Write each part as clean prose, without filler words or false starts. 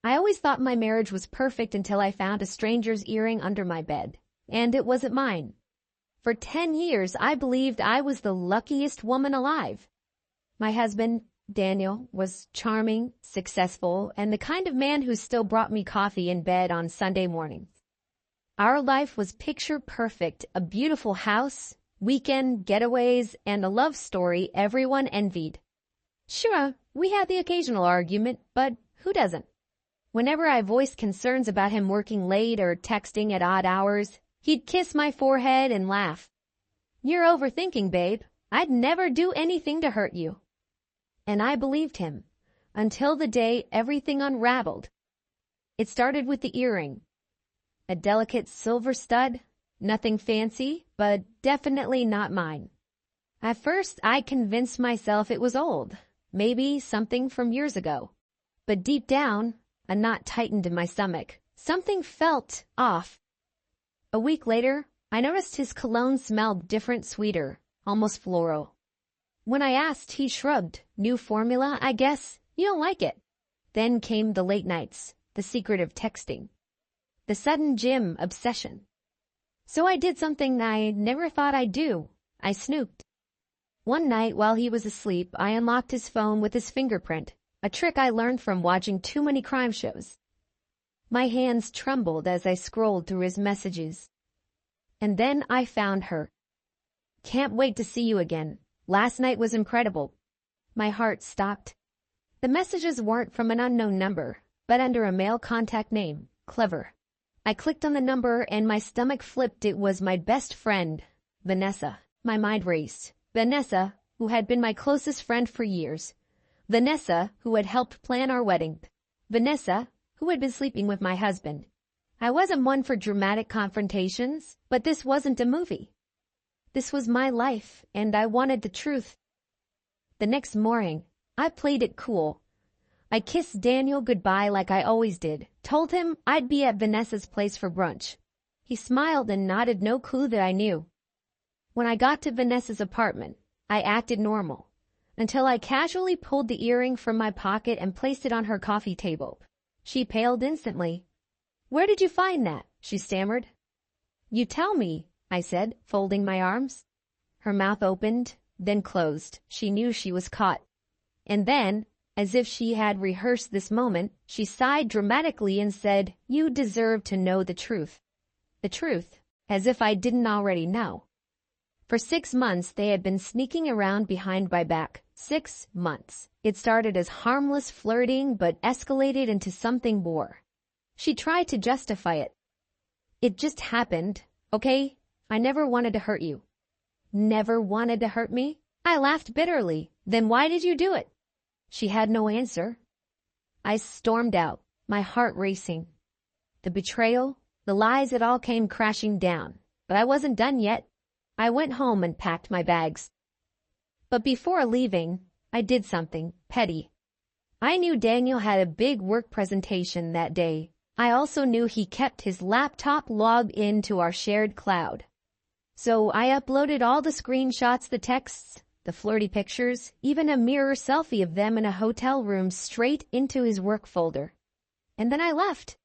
I always thought my marriage was perfect until I found a stranger's earring under my bed, and it wasn't mine. For 10 years, I believed I was the luckiest woman alive. My husband, Daniel, was charming, successful, and the kind of man who still brought me coffee in bed on Sunday mornings. Our life was picture perfect, a beautiful house, weekend getaways, and a love story everyone envied. Sure, we had the occasional argument, but who doesn't? Whenever I voiced concerns about him working late or texting at odd hours, he'd kiss my forehead and laugh. "You're overthinking, babe. I'd never do anything to hurt you." And I believed him, until the day everything unraveled. It started with the earring. A delicate silver stud, nothing fancy, but definitely not mine. At first, I convinced myself it was old, maybe something from years ago. But deep down, a knot tightened in my stomach. Something felt off. A week later, I noticed his cologne smelled different, sweeter, almost floral. When I asked, he shrugged. "New formula, I guess. You don't like it." Then came the late nights, the secret of texting, the sudden gym obsession. So I did something I never thought I'd do. I snooped. One night while he was asleep, I unlocked his phone with his fingerprint, a trick I learned from watching too many crime shows. My hands trembled as I scrolled through his messages. And then I found her. "Can't wait to see you again. Last night was incredible." My heart stopped. The messages weren't from an unknown number, but under a male contact name. Clever. I clicked on the number and my stomach flipped. It was my best friend, Vanessa. My mind raced. Vanessa, who had been my closest friend for years. Vanessa, who had helped plan our wedding. Vanessa, who had been sleeping with my husband. I wasn't one for dramatic confrontations, but this wasn't a movie. This was my life, and I wanted the truth. The next morning, I played it cool. I kissed Daniel goodbye like I always did, told him I'd be at Vanessa's place for brunch. He smiled and nodded, no clue that I knew. When I got to Vanessa's apartment, I acted normal, until I casually pulled the earring from my pocket and placed it on her coffee table. She paled instantly. "Where did you find that?" she stammered. "You tell me," I said, folding my arms. Her mouth opened, then closed. She knew she was caught. And then, as if she had rehearsed this moment, she sighed dramatically and said, "You deserve to know the truth." The truth, as if I didn't already know. For 6 months, they had been sneaking around behind my back. 6 months. It started as harmless flirting, but escalated into something more. She tried to justify it. "It just happened, okay? I never wanted to hurt you." "Never wanted to hurt me?" I laughed bitterly. "Then why did you do it?" She had no answer. I stormed out, my heart racing. The betrayal, the lies, it all came crashing down. But I wasn't done yet. I went home and packed my bags. But before leaving, I did something petty. I knew Daniel had a big work presentation that day. I also knew he kept his laptop logged into our shared cloud. So I uploaded all the screenshots, the texts, the flirty pictures, even a mirror selfie of them in a hotel room straight into his work folder. And then I left.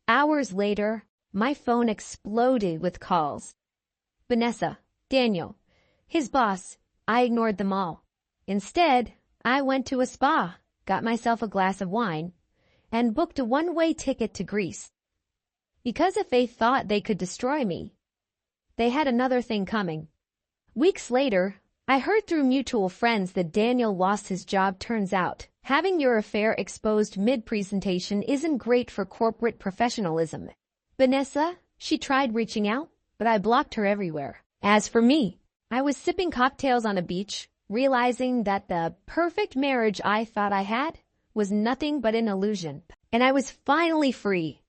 Hours later, my phone exploded with calls. Vanessa, Daniel, his boss. I ignored them all. Instead, I went to a spa, got myself a glass of wine, and booked a one-way ticket to Greece. Because if they thought they could destroy me, they had another thing coming. Weeks later, I heard through mutual friends that Daniel lost his job. Turns out, having your affair exposed mid-presentation isn't great for corporate professionalism. Vanessa, she tried reaching out, but I blocked her everywhere. As for me, I was sipping cocktails on a beach, realizing that the perfect marriage I thought I had was nothing but an illusion. And I was finally free.